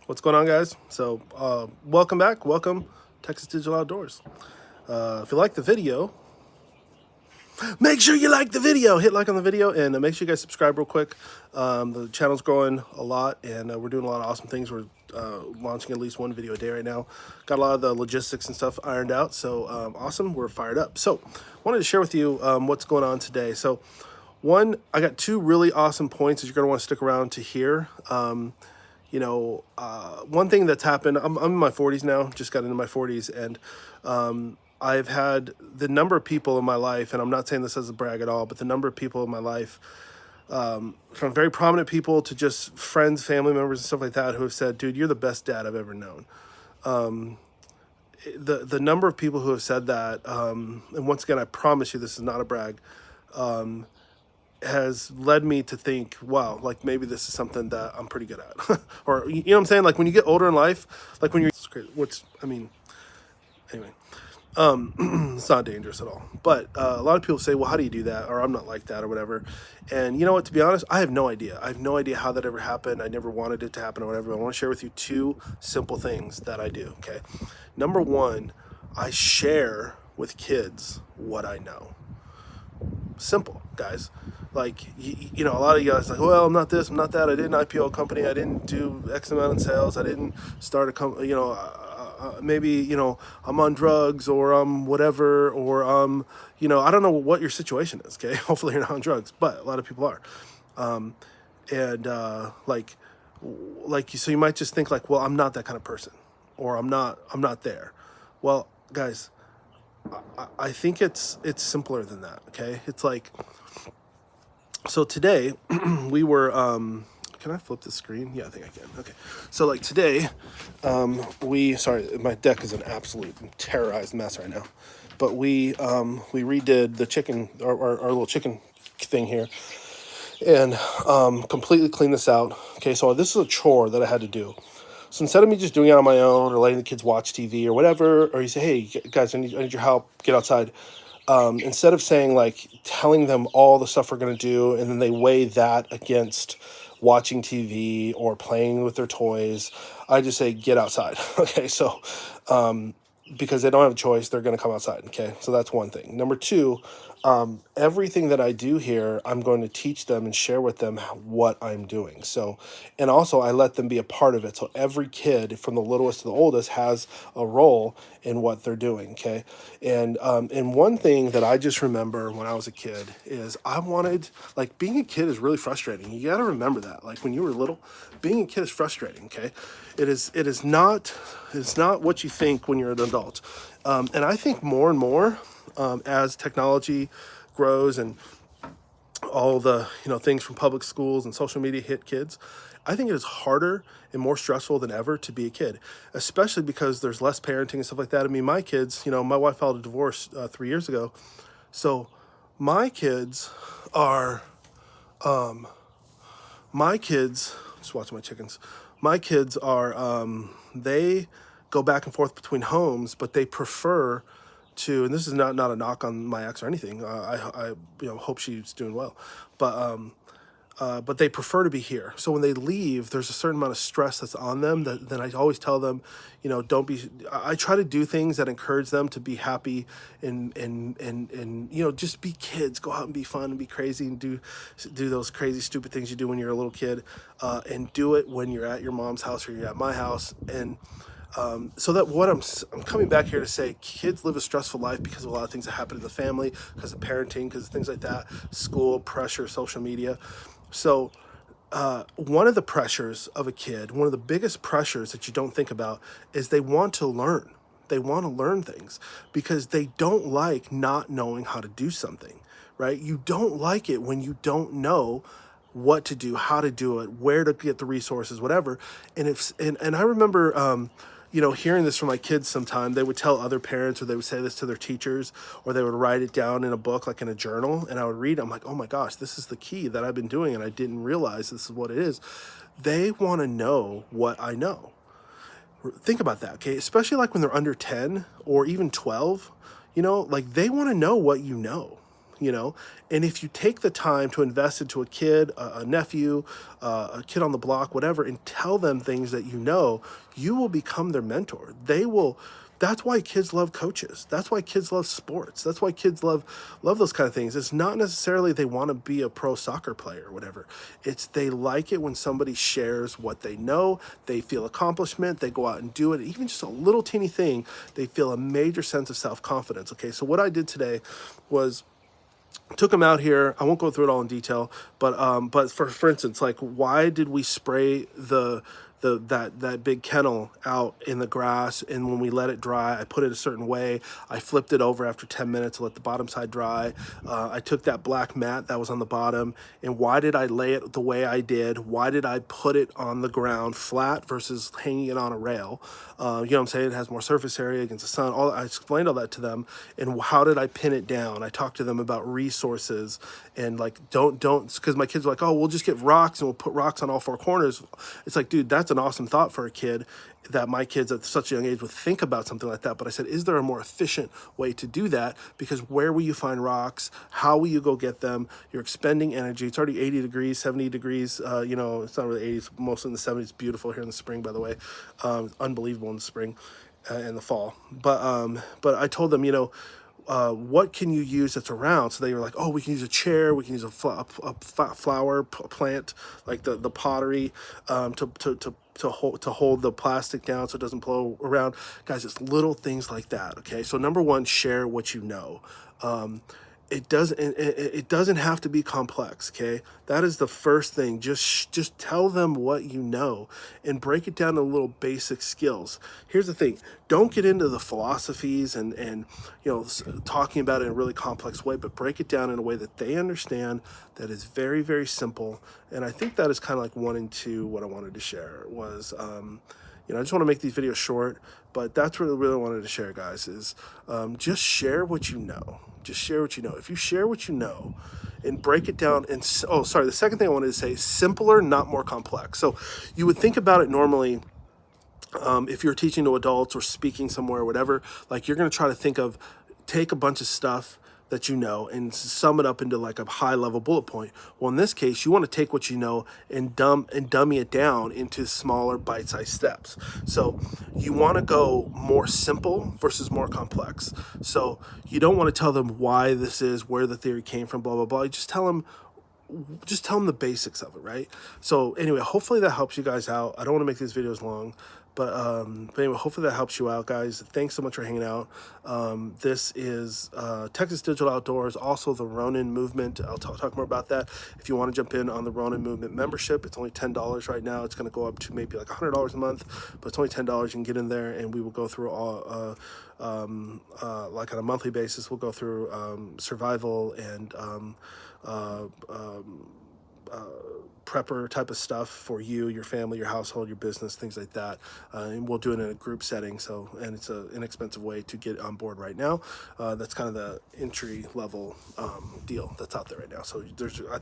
What's going on, guys? So welcome back. Welcome Texas Digital Outdoors. If you like the video, make sure you like the video. Hit like on the video, and make sure you guys subscribe real quick. The channel's growing a lot, and we're doing a lot of awesome things. We're launching at least one video a day right now. Got a lot of the logistics and stuff ironed out, so awesome. We're fired up. So wanted to share with you what's going on today. So one, I got two really awesome points that you're going to want to stick around to hear. One thing that's happened, I'm in my 40s now, just got into my 40s, and I've had the number of people in my life, and I'm not saying this as a brag at all, but the number of people in my life, from very prominent people to just friends, family members, and stuff like that, who have said, dude, you're the best dad I've ever known. The number of people who have said that, and once again, I promise you this is not a brag, has led me to think, wow, like maybe this is something that I'm pretty good at. Or, you know what I'm saying? Like when you get older in life, like when you're, anyway, it's not dangerous at all. But a lot of people say, well, how do you do that? Or I'm not like that or whatever. And you know what, to be honest, I have no idea. I have no idea how that ever happened. I never wanted it to happen or whatever. I want to share with you two simple things that I do, okay? Number one, I share with kids what I know. Simple, guys. Like, a lot of you guys like, well, I'm not this, I'm not that. I didn't IPO a company. I didn't do X amount in sales. I didn't start a company, maybe, I'm on drugs or whatever, or, I don't know what your situation is, okay? Hopefully you're not on drugs, but a lot of people are. So you might just think like, well, I'm not that kind of person, or I'm not there. Well, guys, I think it's simpler than that, okay? It's like, so today we were, can I flip the screen? Yeah, I think I can. Okay. So like today, sorry, my deck is an absolute terrorized mess right now, but we redid the chicken, our little chicken thing here, and completely cleaned this out. Okay. So this is a chore that I had to do. So instead of me just doing it on my own or letting the kids watch TV or whatever, or you say, hey guys, I need your help, get outside. Instead of saying, like, telling them all the stuff we're going to do, and then they weigh that against watching TV or playing with their toys, I just say, get outside. Okay, so because they don't have a choice, they're going to come outside. Okay, so that's one thing. Number two, everything that I do here, I'm going to teach them and share with them what I'm doing. So, and also I let them be a part of it. So every kid from the littlest to the oldest has a role in what they're doing. Okay. And one thing that I just remember when I was a kid is I wanted, like, being a kid is really frustrating. You got to remember that, like, when you were little, being a kid is frustrating. Okay. It's not what you think when you're an adult. And I think more and more, as technology grows and all the things from public schools and social media hit kids, I think it is harder and more stressful than ever to be a kid, especially because there's less parenting and stuff like that. I mean, my kids, my wife filed a divorce 3 years ago, so my kids are just watching my chickens. My kids are they go back and forth between homes, but they prefer to, and this is not a knock on my ex or anything. I hope she's doing well, but they prefer to be here. So when they leave, there's a certain amount of stress that's on them. Then I always tell them, don't be. I try to do things that encourage them to be happy and just be kids. Go out and be fun and be crazy and do those crazy stupid things you do when you're a little kid, and do it when you're at your mom's house or you're at my house. And so that what I'm coming back here to say, kids live a stressful life because of a lot of things that happen in the family, because of parenting, because of things like that, school, pressure, social media. So one of the pressures of a kid, one of the biggest pressures that you don't think about, is they want to learn. They want to learn things because they don't like not knowing how to do something, right? You don't like it when you don't know what to do, how to do it, where to get the resources, whatever. And I remember, hearing this from my kids sometime. They would tell other parents, or they would say this to their teachers, or they would write it down in a book, like in a journal, and I would read. I'm like, oh my gosh, this is the key that I've been doing, and I didn't realize this is what it is. They want to know what I know. Think about that, okay? Especially like when they're under 10 or even 12, like they want to know what you know. you know. And if you take the time to invest into a kid, a nephew, a kid on the block, whatever, and tell them things that you know, you will become their mentor. They will. That's why kids love coaches. That's why kids love sports. That's why kids love those kind of things. It's not necessarily they want to be a pro soccer player or whatever. It's they like it when somebody shares what they know. They feel accomplishment. They go out and do it. Even just a little teeny thing, they feel a major sense of self-confidence. Okay, so what I did today was took them out here. I won't go through it all in detail, but for instance, like why did we spray that big kennel out in the grass, and when we let it dry, I put it a certain way. I flipped it over after 10 minutes to let the bottom side dry. I took that black mat that was on the bottom, and why did I lay it the way I did? Why did I put it on the ground flat versus hanging it on a rail? You know what I'm saying? It has more surface area against the sun. I explained all that to them, and how did I pin it down? I talked to them about resources, and like don't because my kids are like, oh, we'll just get rocks and we'll put rocks on all four corners. It's like, dude, that's an awesome thought for a kid, that my kids at such a young age would think about something like that. But I said, is there a more efficient way to do that? Because where will you find rocks? How will you go get them? You're expending energy. It's already 80 degrees, 70 degrees. You know, it's not really 80s, it's mostly in the 70s. It's beautiful here in the spring, by the way. Unbelievable in the spring and the fall. But I told them, you know, what can you use that's around? So they were like, oh, we can use a chair, we can use a flower plant, like the pottery, to hold the plastic down so it doesn't blow around. Guys, it's little things like that. Okay, so number one, share what you know. It doesn't have to be complex. Okay, that is the first thing. Just tell them what you know and break it down to little basic skills. Here's the thing: don't get into the philosophies and you know, talking about it in a really complex way, but break it down in a way that they understand, that is very, very simple. And I think that is kind of like 1 and 2 what I wanted to share was you know, I just want to make these videos short, but that's what I really wanted to share, guys, is just share what you know. Just share what you know. If you share what you know and break it down, and oh, sorry, the second thing I wanted to say, simpler, not more complex. So you would think about it normally, if you're teaching to adults or speaking somewhere or whatever, like you're going to try to think of, take a bunch of stuff that you know and sum it up into like a high level bullet point. Well, in this case, you want to take what you know and dummy it down into smaller bite-sized steps. So you want to go more simple versus more complex. So you don't want to tell them why this is, where the theory came from, blah, blah, blah. You just tell them the basics of it, right? So anyway, hopefully that helps you guys out. I don't want to make these videos long, but anyway, hopefully that helps you out, guys. Thanks so much for hanging out. This is Texas Digital Outdoors, also the Ronin Movement. I'll talk more about that. If you want to jump in on the Ronin Movement membership, it's only $10 right now. It's going to go up to maybe like $100 a month, but it's only $10. You can get in there, and we will go through all, like on a monthly basis, we'll go through survival and prepper type of stuff for you, your family, your household, your business, things like that. And we'll do it in a group setting. So, and it's an inexpensive way to get on board right now. That's kind of the entry level deal that's out there right now. So there's,